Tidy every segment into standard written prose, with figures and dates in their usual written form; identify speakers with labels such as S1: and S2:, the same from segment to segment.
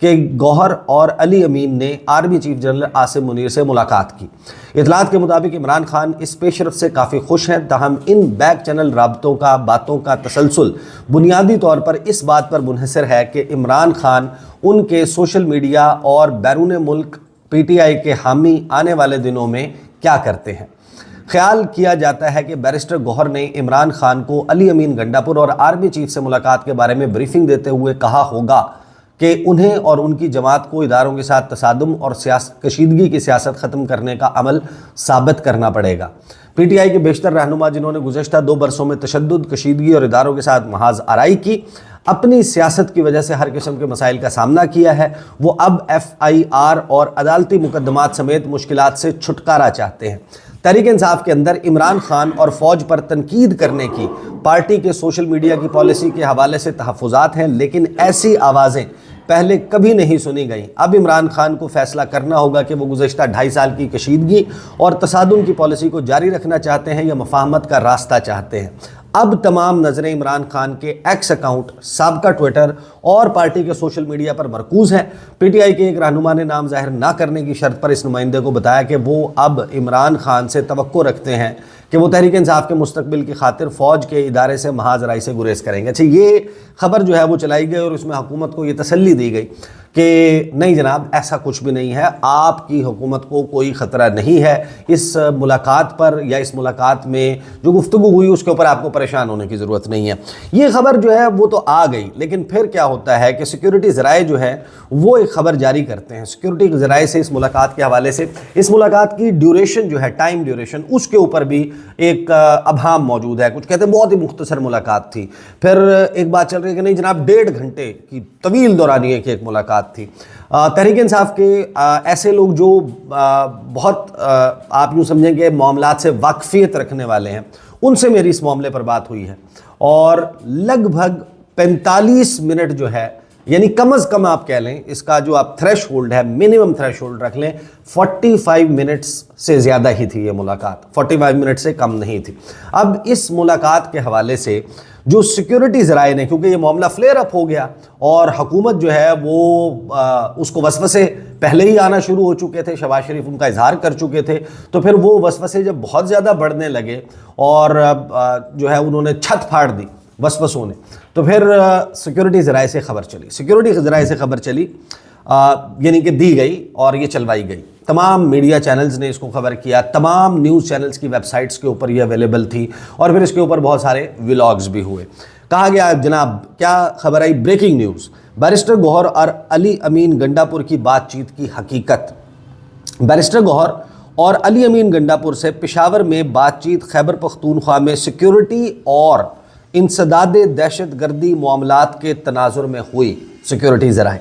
S1: کہ گوہر اور علی امین نے army chief general Asim Munir سے ملاقات کی۔ اطلاعات کے مطابق عمران خان اس پیش رفت سے کافی خوش ہیں، تاہم ان بیک چینل رابطوں کا باتوں کا تسلسل بنیادی طور پر اس بات پر منحصر ہے کہ عمران خان ان کے سوشل میڈیا اور بیرون ملک پی ٹی آئی کے حامی آنے والے دنوں میں کیا کرتے ہیں۔ خیال کیا جاتا ہے کہ بیرسٹر گوہر نے عمران خان کو علی امین گنڈا پور اور آرمی چیف سے ملاقات کے بارے میں بریفنگ دیتے ہوئے کہا ہوگا کہ انہیں اور ان کی جماعت کو اداروں کے ساتھ تصادم اور کشیدگی کی سیاست ختم کرنے کا عمل ثابت کرنا پڑے گا۔ پی ٹی آئی کے بیشتر رہنما جنہوں نے گزشتہ 2 برسوں میں تشدد، کشیدگی اور اداروں کے ساتھ محاذ آرائی کی، اپنی سیاست کی وجہ سے ہر قسم کے مسائل کا سامنا کیا ہے، وہ اب ایف آئی آر اور عدالتی مقدمات سمیت مشکلات سے چھٹکارا چاہتے ہیں۔ تحریک انصاف کے اندر عمران خان اور فوج پر تنقید کرنے کی پارٹی کے سوشل میڈیا کی پالیسی کے حوالے سے تحفظات ہیں، لیکن ایسی آوازیں پہلے کبھی نہیں سنی گئیں۔ اب عمران خان کو فیصلہ کرنا ہوگا کہ وہ گزشتہ 2.5 سال کی کشیدگی اور تصادم کی پالیسی کو جاری رکھنا چاہتے ہیں یا مفاہمت کا راستہ چاہتے ہیں۔ اب تمام نظریں عمران خان کے ایکس اکاؤنٹ، سابقہ ٹویٹر اور پارٹی کے سوشل میڈیا پر مرکوز ہیں۔ پی ٹی آئی کے ایک رہنما نے نام ظاہر نہ کرنے کی شرط پر اس نمائندے کو بتایا کہ وہ اب عمران خان سے توقع رکھتے ہیں کہ وہ تحریک انصاف کے مستقبل کی خاطر فوج کے ادارے سے محاذ آرائی سے گریز کریں گے۔ اچھا، یہ خبر جو ہے وہ چلائی گئی اور اس میں حکومت کو یہ تسلی دی گئی کہ نہیں جناب، ایسا کچھ بھی نہیں ہے، آپ کی حکومت کو کوئی خطرہ نہیں ہے، اس ملاقات پر یا اس ملاقات میں جو گفتگو ہوئی اس کے اوپر آپ کو پریشان ہونے کی ضرورت نہیں ہے۔ یہ خبر جو ہے وہ تو آ گئی، لیکن پھر کیا ہوتا ہے کہ سیکیورٹی ذرائع جو ہے وہ ایک خبر جاری کرتے ہیں۔ سیکیورٹی ذرائع سے اس ملاقات کے حوالے سے اس ملاقات کی ڈیوریشن جو ہے، ٹائم ڈیوریشن، اس کے اوپر بھی ایک ابہام موجود ہے۔ کچھ کہتے ہیں بہت ہی مختصر ملاقات تھی، پھر ایک بات چل رہی ہے کہ نہیں جناب 1.5 گھنٹے کی طویل دورانیے کی ایک ملاقات تھی۔ تحریک انصاف کے ایسے لوگ جو بہت آپ یوں سمجھیں کہ معاملات سے واقفیت رکھنے والے ہیں، ان سے میری اس معاملے پر بات ہوئی ہے اور لگ بھگ 45 منٹ جو ہے، یعنی کم از کم آپ کہہ لیں اس کا جو آپ تھریش ہولڈ ہے، منیمم تھریش ہولڈ رکھ لیں، 45 منٹس سے زیادہ ہی تھی یہ ملاقات، 45 منٹ سے کم نہیں تھی۔ اب اس ملاقات کے حوالے سے جو سیکیورٹی ذرائع نے، کیونکہ یہ معاملہ فلیئر اپ ہو گیا اور حکومت جو ہے وہ اس کو وسوسے پہلے ہی آنا شروع ہو چکے تھے، شہباز شریف ان کا اظہار کر چکے تھے، تو پھر وہ وسوسے جب بہت زیادہ بڑھنے لگے اور جو ہے انہوں نے چھت پھاڑ دی وسوسوں نے، تو پھر سیکیورٹی ذرائع سے خبر چلی، سیکیورٹی ذرائع سے خبر چلی، یعنی کہ دی گئی اور یہ چلوائی گئی۔ تمام میڈیا چینلز نے اس کو خبر کیا، تمام نیوز چینلز کی ویب سائٹس کے اوپر یہ اویلیبل تھی اور پھر اس کے اوپر بہت سارے ولاگز بھی ہوئے۔ کہا گیا جناب کیا خبر آئی، بریکنگ نیوز، بیرسٹر گوہر اور علی امین گنڈا پور کی بات چیت کی حقیقت۔ بیرسٹر گوہر اور علی امین گنڈا پور سے پشاور میں بات چیت خیبر پختونخوا میں سیکیورٹی اور انسداد دہشت گردی معاملات کے تناظر میں ہوئی۔ سیکیورٹی ذرائع،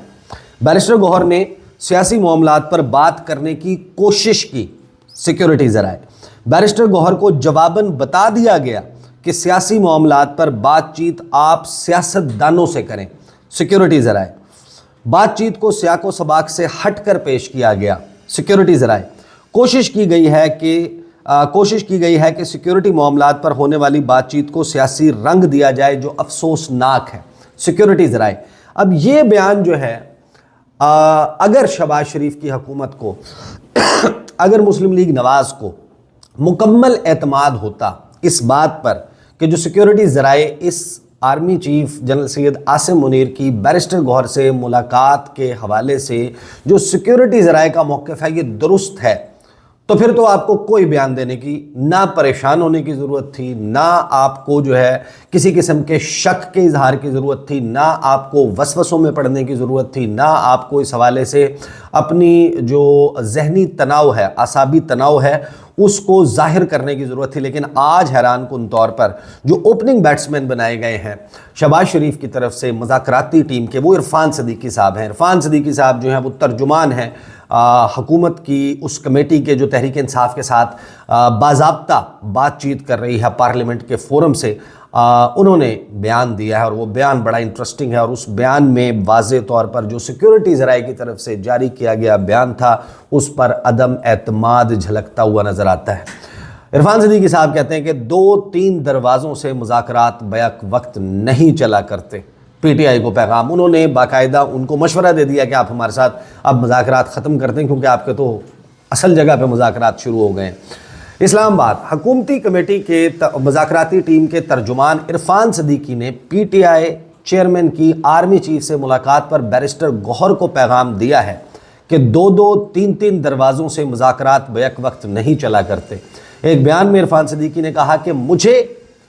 S1: بیرسٹر گوہر نے سیاسی معاملات پر بات کرنے کی کوشش کی۔ سیکیورٹی ذرائع، بیرسٹر گوہر کو جواباً بتا دیا گیا کہ سیاسی معاملات پر بات چیت آپ سیاست دانوں سے کریں۔ سیکیورٹی ذرائع، بات چیت کو سیاق و سباق سے ہٹ کر پیش کیا گیا۔ سیکیورٹی ذرائع، کوشش کی گئی ہے کہ سیکیورٹی معاملات پر ہونے والی بات چیت کو سیاسی رنگ دیا جائے جو افسوسناک ہے۔ سیکیورٹی ذرائع، اب یہ بیان جو ہے اگر شہباز شریف کی حکومت کو، اگر مسلم لیگ نواز کو مکمل اعتماد ہوتا اس بات پر کہ جو سیکیورٹی ذرائع اس army chief general Syed Asim Munir کی بیرسٹر گوہر سے ملاقات کے حوالے سے جو سیکیورٹی ذرائع کا موقف ہے یہ درست ہے، تو پھر تو آپ کو کوئی بیان دینے کی نہ پریشان ہونے کی ضرورت تھی، نہ آپ کو جو ہے کسی قسم کے شک کے اظہار کی ضرورت تھی، نہ آپ کو وسوسوں میں پڑنے کی ضرورت تھی، نہ آپ کو اس حوالے سے اپنی جو ذہنی تناؤ ہے، اعصابی تناؤ ہے، اس کو ظاہر کرنے کی ضرورت تھی۔ لیکن آج حیران کن طور پر جو اوپننگ بیٹسمین بنائے گئے ہیں شہباز شریف کی طرف سے مذاکراتی ٹیم کے، وہ عرفان صدیقی صاحب ہیں۔ عرفان صدیقی صاحب جو ہیں وہ ترجمان ہیں حکومت کی اس کمیٹی کے جو تحریک انصاف کے ساتھ باضابطہ بات چیت کر رہی ہے پارلیمنٹ کے فورم سے۔ انہوں نے بیان دیا ہے اور وہ بیان بڑا انٹرسٹنگ ہے، اور اس بیان میں واضح طور پر جو سیکیورٹی ذرائع کی طرف سے جاری کیا گیا بیان تھا اس پر عدم اعتماد جھلکتا ہوا نظر آتا ہے۔ عرفان صدیقی صاحب کہتے ہیں کہ 2-3 دروازوں سے مذاکرات بیک وقت نہیں چلا کرتے۔ پی ٹی آئی کو پیغام، انہوں نے باقاعدہ ان کو مشورہ دے دیا کہ آپ ہمارے ساتھ اب مذاکرات ختم کر دیں کیونکہ آپ کے تو اصل جگہ پہ مذاکرات شروع ہو گئے ہیں۔ اسلام آباد حکومتی کمیٹی کے مذاکراتی ٹیم کے ترجمان عرفان صدیقی نے پی ٹی آئی چیئرمین کی آرمی چیف سے ملاقات پر بیرسٹر گوہر کو پیغام دیا ہے کہ 2-3 دروازوں سے مذاکرات بیک وقت نہیں چلا کرتے۔ ایک بیان میں عرفان صدیقی نے کہا کہ مجھے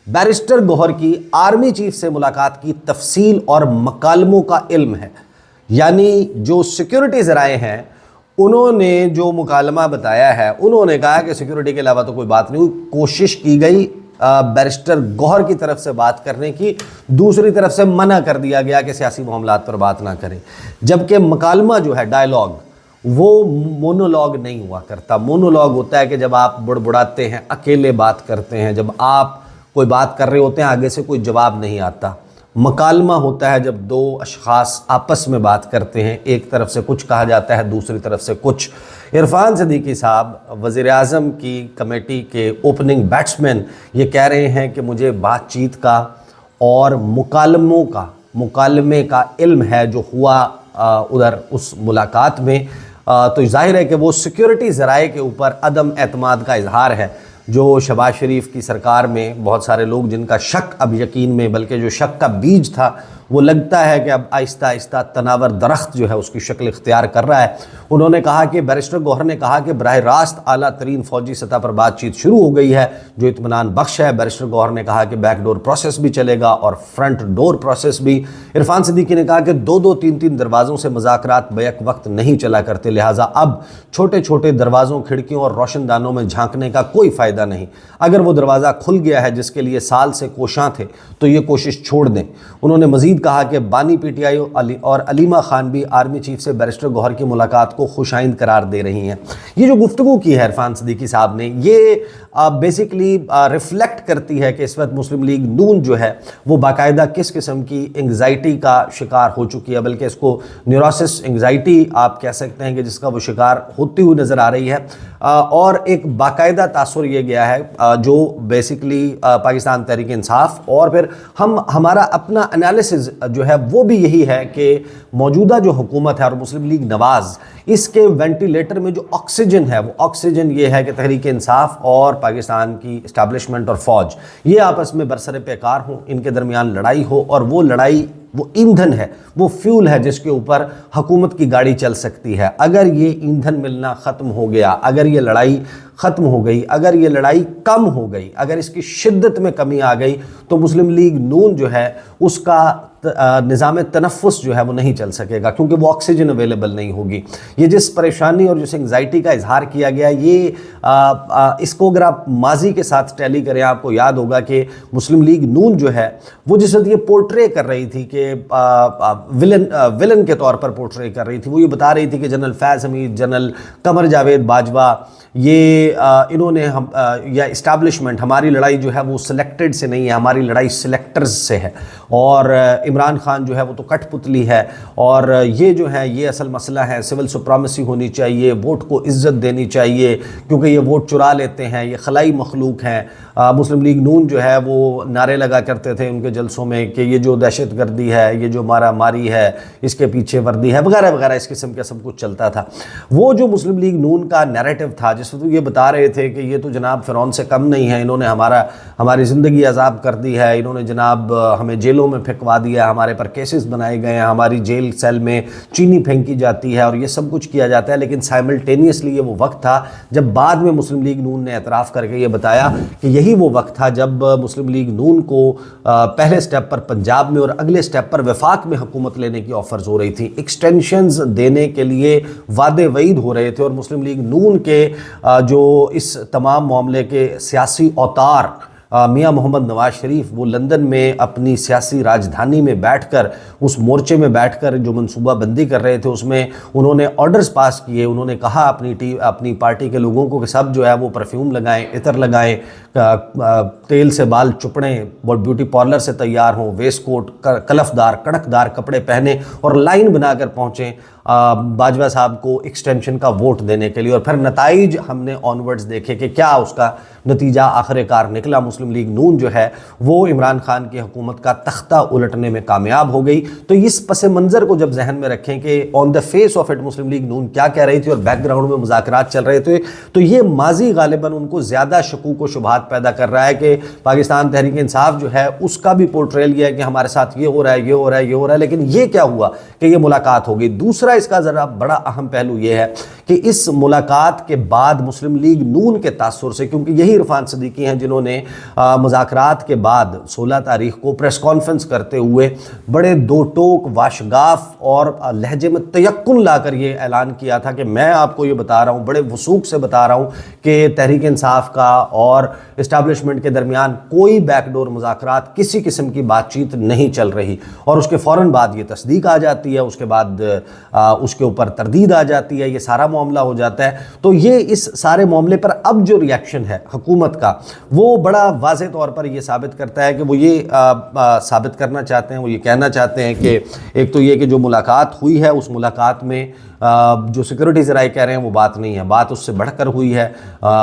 S1: بیرسٹر گوہر کی آرمی چیف سے ملاقات کی تفصیل اور مکالموں کا علم ہے، یعنی جو سیکیورٹی ذرائع ہیں انہوں نے جو مکالمہ بتایا ہے، انہوں نے کہا کہ سیکیورٹی کے علاوہ تو کوئی بات نہیں ہوئی، کوشش کی گئی بیرسٹر گوہر کی طرف سے بات کرنے کی، دوسری طرف سے منع کر دیا گیا کہ سیاسی معاملات پر بات نہ کریں، جبکہ مکالمہ جو ہے ڈائیلاگ وہ مونولوگ نہیں ہوا کرتا۔ مونولوگ ہوتا ہے کہ جب آپ بڑبڑاتے ہیں، اکیلے بات کرتے ہیں، جب آپ کوئی بات کر رہے ہوتے ہیں آگے سے کوئی جواب نہیں آتا۔ مکالمہ ہوتا ہے جب دو اشخاص آپس میں بات کرتے ہیں، ایک طرف سے کچھ کہا جاتا ہے، دوسری طرف سے کچھ۔ عرفان صدیقی صاحب وزیر اعظم کی کمیٹی کے اوپننگ بیٹسمین یہ کہہ رہے ہیں کہ مجھے بات چیت کا اور مکالمے کا علم ہے جو ہوا ادھر اس ملاقات میں، تو ظاہر ہے کہ وہ سیکیورٹی ذرائع کے اوپر عدم اعتماد کا اظہار ہے جو شہباز شریف کی سرکار میں بہت سارے لوگ جن کا شک اب یقین میں، بلکہ جو شک کا بیج تھا وہ لگتا ہے کہ اب آہستہ آہستہ تناور درخت جو ہے اس کی شکل اختیار کر رہا ہے۔ انہوں نے کہا کہ بیرسٹر گوہر نے کہا کہ براہ راست اعلیٰ ترین فوجی سطح پر بات چیت شروع ہو گئی ہے جو اطمینان بخش ہے۔ بیرسٹر گوہر نے کہا کہ بیک ڈور پروسیس بھی چلے گا اور فرنٹ ڈور پروسیس بھی۔ عرفان صدیقی نے کہا کہ 2-3 دروازوں سے مذاکرات بیک وقت نہیں چلا کرتے، لہٰذا اب چھوٹے چھوٹے دروازوں، کھڑکیوں اور روشن دانوں میں جھانکنے کا کوئی فائدہ نہیں۔ اگر وہ دروازہ کھل گیا ہے جس کے لیے سال سے کوشاں تھے تو یہ کوشش چھوڑ دیں۔ انہوں نے مزید کہا کہ بانی پی ٹی آئی اور علیمہ خان بھی آرمی چیف سے بیرسٹر گوہر کی ملاقات کو خوش آئند قرار دے رہی ہیں۔ یہ جو گفتگو کی ہے عرفان صدیقی صاحب نے، یہ بیسیکلی ریفلیکٹ کرتی ہے کہ اس وقت مسلم لیگ نون جو ہے وہ باقاعدہ کس قسم کی انگزائٹی کا شکار ہو چکی ہے، بلکہ اس کو نیوروسس انگزائٹی آپ کہہ سکتے ہیں کہ جس کا وہ شکار ہوتی ہوئی نظر آ رہی ہے، اور ایک باقاعدہ تاثر یہ گیا ہے جو بیسیکلی پاکستان تحریک انصاف اور پھر ہمارا اپنا انالیسز جو ہے وہ بھی یہی ہے کہ موجودہ جو حکومت ہے اور مسلم لیگ نواز، اس کے وینٹیلیٹر میں جو آکسیجن ہے وہ آکسیجن یہ ہے کہ تحریک انصاف اور پاکستان کی اسٹیبلشمنٹ اور فوج یہ آپس میں برسر پیکار ہوں، ان کے درمیان لڑائی ہو، اور وہ لڑائی وہ ایندھن ہے، وہ فیول ہے جس کے اوپر حکومت کی گاڑی چل سکتی ہے۔ اگر یہ ایندھن ملنا ختم ہو گیا، اگر یہ لڑائی ختم ہو گئی، اگر یہ لڑائی کم ہو گئی، اگر اس کی شدت میں کمی آ گئی تو مسلم لیگ نون جو ہے اس کا نظام تنفس جو ہے وہ نہیں چل سکے گا، کیونکہ وہ آکسیجن اویلیبل نہیں ہوگی۔ یہ جس پریشانی اور جس انگزائٹی کا اظہار کیا گیا، یہ اس کو اگر آپ ماضی کے ساتھ ٹیلی کریں، آپ کو یاد ہوگا کہ مسلم لیگ نون جو ہے وہ جس وقت یہ پورٹرے کر رہی تھی کہ ویلن کے طور پر پورٹرے کر رہی تھی، وہ یہ بتا رہی تھی کہ جنرل فیض حمید، جنرل قمر جاوید باجوہ، یہ انہوں نے یا اسٹیبلشمنٹ، ہماری لڑائی جو ہے وہ سلیکٹڈ سے نہیں ہے، ہماری لڑائی سلیکٹرز سے ہے، اور عمران خان جو ہے وہ تو کٹ پتلی ہے، اور یہ جو ہے یہ اصل مسئلہ ہے، سول سپرامیسی ہونی چاہیے، ووٹ کو عزت دینی چاہیے کیونکہ یہ ووٹ چرا لیتے ہیں، یہ خلائی مخلوق ہیں۔ مسلم لیگ نون جو ہے وہ نعرے لگا کرتے تھے ان کے جلسوں میں کہ یہ جو دہشت گردی ہے، یہ جو مارا ماری ہے، اس کے پیچھے وردی ہے وغیرہ وغیرہ، اس قسم کا سب کچھ چلتا تھا۔ وہ جو مسلم لیگ نون کا نیریٹو تھا جس وقت یہ بتا رہے تھے کہ یہ تو جناب فرعون سے کم نہیں ہے، انہوں نے ہماری زندگی عذاب کر دی ہے، انہوں نے جناب ہمیں جیلوں میں پھینکوا دیا، ہمارے پر کیسز بنائے گئے ہیں، ہماری جیل سیل میں چینی پھینکی جاتی ہے اور یہ سب کچھ کیا جاتا ہے، لیکن سائملٹینیسلی یہ وہ وقت تھا جب بعد میں مسلم لیگ نون نے اعتراف کر کے یہ بتایا کہ یہی وہ وقت تھا جب مسلم لیگ نون کو پہلے سٹیپ پر پنجاب میں اور اگلے سٹیپ پر وفاق میں حکومت لینے کی آفرز ہو رہی تھی، ایکسٹینشنز دینے کے لیے وعدے وعید ہو رہے تھے، اور مسلم لیگ نون کے جو اس تمام معاملے کے سیاسی اوتار میاں محمد نواز شریف، وہ لندن میں اپنی سیاسی راجدھانی میں بیٹھ کر، اس مورچے میں بیٹھ کر جو منصوبہ بندی کر رہے تھے، اس میں انہوں نے آرڈرز پاس کیے، انہوں نے کہا اپنی پارٹی کے لوگوں کو کہ سب جو ہے وہ پرفیوم لگائیں، عطر لگائیں، تیل سے بال چپڑیں، بیوٹی پارلر سے تیار ہوں، ویسٹ کوٹ، کلف دار کڑک دار کپڑے پہنیں اور لائن بنا کر پہنچیں باجوہ صاحب کو ایکسٹینشن کا ووٹ دینے کے لیے، اور پھر نتائج ہم نے آنورڈز دیکھے کہ کیا اس کا نتیجہ آخر کار نکلا۔ مسلم لیگ نون جو ہے وہ عمران خان کی حکومت کا تختہ الٹنے میں کامیاب ہو گئی۔ تو اس پس منظر کو جب ذہن میں رکھیں کہ on the face of it Muslim League Noon کیا کہہ رہی تھی اور بیک گراؤنڈ میں مذاکرات چل رہے تھے، تو یہ ماضی غالباً ان کو زیادہ شکوک و شبہات پیدا کر رہا ہے کہ پاکستان تحریک انصاف جو ہے اس کا بھی پورٹریل یہ ہے کہ ہمارے ساتھ یہ ہو رہا ہے، یہ ہو رہا ہے، یہ ہو رہا ہے، لیکن یہ کیا ہوا کہ یہ ملاقات ہو گئی۔ دوسرا اس کا ذرا بڑا اہم پہلو یہ ہے کہ اس ملاقات کے بعد مسلم لیگ نون کے تاثر سے، کیونکہ یہی عرفان صدیقی ہیں جنہوں نے مذاکرات کے بعد 16 تاریخ کو پریس کانفرنس کرتے ہوئے بڑے دو ٹوک واشگاف اور لہجے میں تیقن لا کر یہ اعلان کیا تھا کہ میں آپ کو یہ بتا رہا ہوں، بڑے وثوق سے بتا رہا ہوں کہ تحریک انصاف کا اور اسٹیبلشمنٹ کے درمیان کوئی بیک ڈور مذاکرات، کسی قسم کی بات چیت نہیں چل رہی، اور اس کے فوراً بعد یہ تصدیق آ جاتی ہے، اس کے بعد اس کے اوپر تردید آ جاتی ہے، یہ سارا معاملہ ہو جاتا ہے۔ تو یہ اس سارے معاملے پر اب جو ریاکشن ہے حکومت کا وہ بڑا واضح طور پر یہ ثابت کرتا ہے کہ وہ یہ ثابت کرنا چاہتے ہیں، وہ یہ کہنا چاہتے ہیں کہ ایک تو یہ کہ جو ملاقات ہوئی ہے اس ملاقات میں جو سیکورٹی ذرائع کہہ رہے ہیں وہ بات نہیں ہے، بات اس سے بڑھ کر ہوئی ہے۔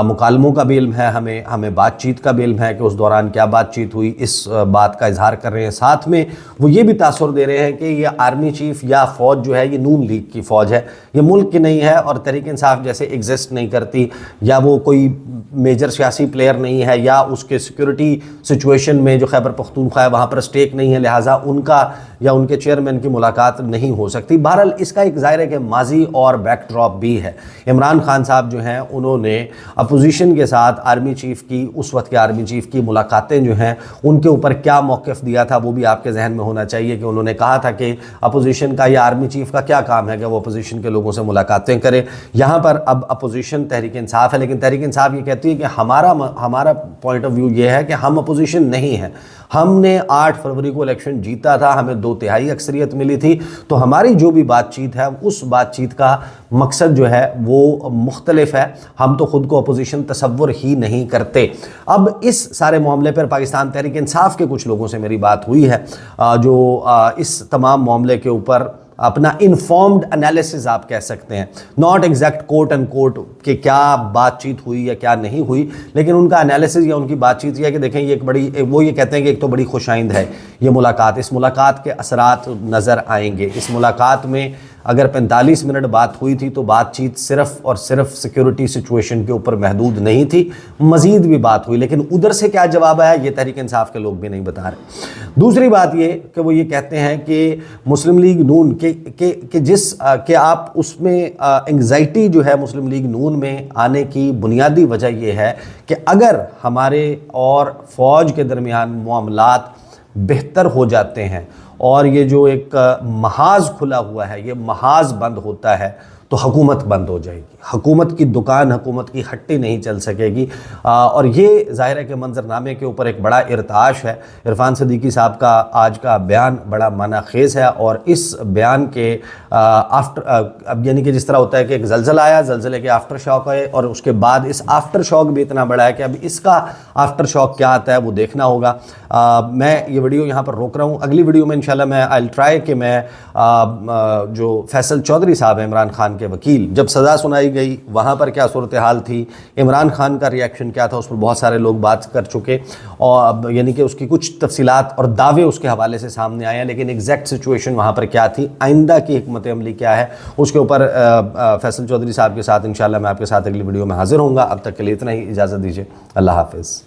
S1: مکالموں کا بھی علم ہے، ہمیں بات چیت کا بھی علم ہے کہ اس دوران کیا بات چیت ہوئی، اس بات کا اظہار کر رہے ہیں۔ ساتھ میں وہ یہ بھی تاثر دے رہے ہیں کہ یہ آرمی چیف یا فوج جو ہے یہ نون لیگ کی فوج ہے، یہ ملک کی نہیں ہے، اور تحریک انصاف جیسے ایگزسٹ نہیں کرتی، یا وہ کوئی میجر سیاسی پلیئر نہیں ہے، یا اس کے سیکورٹی سچویشن میں جو خیبر پختونخوا ہے وہاں پر اسٹیک نہیں ہے، لہٰذا ان کا یا ان کے چیئرمین کی ملاقات نہیں ہو سکتی۔ بہرحال اس کا ایک ظاہر ہے کہ ماضی اور بیک ڈراپ بھی ہے۔ عمران خان صاحب جو ہیں انہوں نے اپوزیشن کے ساتھ آرمی چیف کی، اس وقت کے آرمی چیف کی ملاقاتیں جو ہیں ان کے اوپر کیا موقف دیا تھا وہ بھی آپ کے ذہن میں ہونا چاہیے کہ انہوں نے کہا تھا کہ اپوزیشن کا یا آرمی چیف کا کیا کام ہے کہ وہ اپوزیشن کے لوگوں سے ملاقاتیں کرے۔ یہاں پر اب اپوزیشن تحریک انصاف ہے، لیکن تحریک انصاف یہ کہتی ہے کہ ہمارا پوائنٹ آف ویو یہ ہے کہ ہم اپوزیشن نہیں ہیں، ہم نے 8 فروری کو الیکشن جیتا تھا، ہمیں 2/3 اکثریت ملی تھی، تو ہماری جو بھی بات چیت ہے اس بات چیت کا مقصد جو ہے وہ مختلف ہے، ہم تو خود کو اپوزیشن تصور ہی نہیں کرتے۔ اب اس سارے معاملے پر پاکستان تحریک انصاف کے کچھ لوگوں سے میری بات ہوئی ہے جو اس تمام معاملے کے اوپر اپنا انفارمڈ انالیسز آپ کہہ سکتے ہیں، not exact quote end quote کہ کیا بات چیت ہوئی یا کیا نہیں ہوئی، لیکن ان کا انالیسز یا ان کی بات چیت یہ ہے کہ دیکھیں یہ ایک بڑی، وہ یہ کہتے ہیں کہ ایک تو بڑی خوش آئند ہے یہ ملاقات، اس ملاقات کے اثرات نظر آئیں گے۔ اس ملاقات میں اگر 45 منٹ بات ہوئی تھی تو بات چیت صرف اور صرف سیکیورٹی سچویشن کے اوپر محدود نہیں تھی، مزید بھی بات ہوئی، لیکن ادھر سے کیا جواب آیا یہ تحریک انصاف کے لوگ بھی نہیں بتا رہے۔ دوسری بات یہ کہ وہ یہ کہتے ہیں کہ مسلم لیگ نون کہ آپ اس میں انگزائٹی جو ہے مسلم لیگ نون میں آنے کی بنیادی وجہ یہ ہے کہ اگر ہمارے اور فوج کے درمیان معاملات بہتر ہو جاتے ہیں اور یہ جو ایک محاذ کھلا ہوا ہے یہ محاذ بند ہوتا ہے تو حکومت بند ہو جائے گی، حکومت کی دکان، حکومت کی ہٹی نہیں چل سکے گی، اور یہ ظاہر ہے کہ منظرنامے کے اوپر ایک بڑا ارتعاش ہے۔ عرفان صدیقی صاحب کا آج کا بیان بڑا معنی خیز ہے، اور اس بیان کے اب یعنی کہ جس طرح ہوتا ہے کہ ایک زلزلہ آیا، زلزلے کے آفٹر شاک آئے، اور اس کے بعد اس آفٹر شاک بھی اتنا بڑا ہے کہ اب اس کا آفٹر شاک کیا آتا ہے وہ دیکھنا ہوگا۔ میں یہ ویڈیو یہاں پر روک رہا ہوں، اگلی ویڈیو میں انشاءاللہ میں I'll try کہ میں جو فیصل چودھری صاحب ہیں عمران خان کے وکیل، جب سزا سنائی گئی وہاں پر کیا صورتحال تھی، عمران خان کا ریاکشن کیا تھا، اس پر بہت سارے لوگ بات کر چکے، اور یعنی کہ اس کی کچھ تفصیلات اور دعوے اس کے حوالے سے سامنے آئے ہیں، لیکن ایگزیکٹ سچویشن وہاں پر کیا تھی، آئندہ کی حکمت عملی کیا ہے، اس کے اوپر فیصل چودھری صاحب کے ساتھ انشاءاللہ میں آپ کے ساتھ اگلی ویڈیو میں حاضر ہوں گا۔ اب تک کے لیے اتنا ہی، اجازت دیجیے، اللہ حافظ۔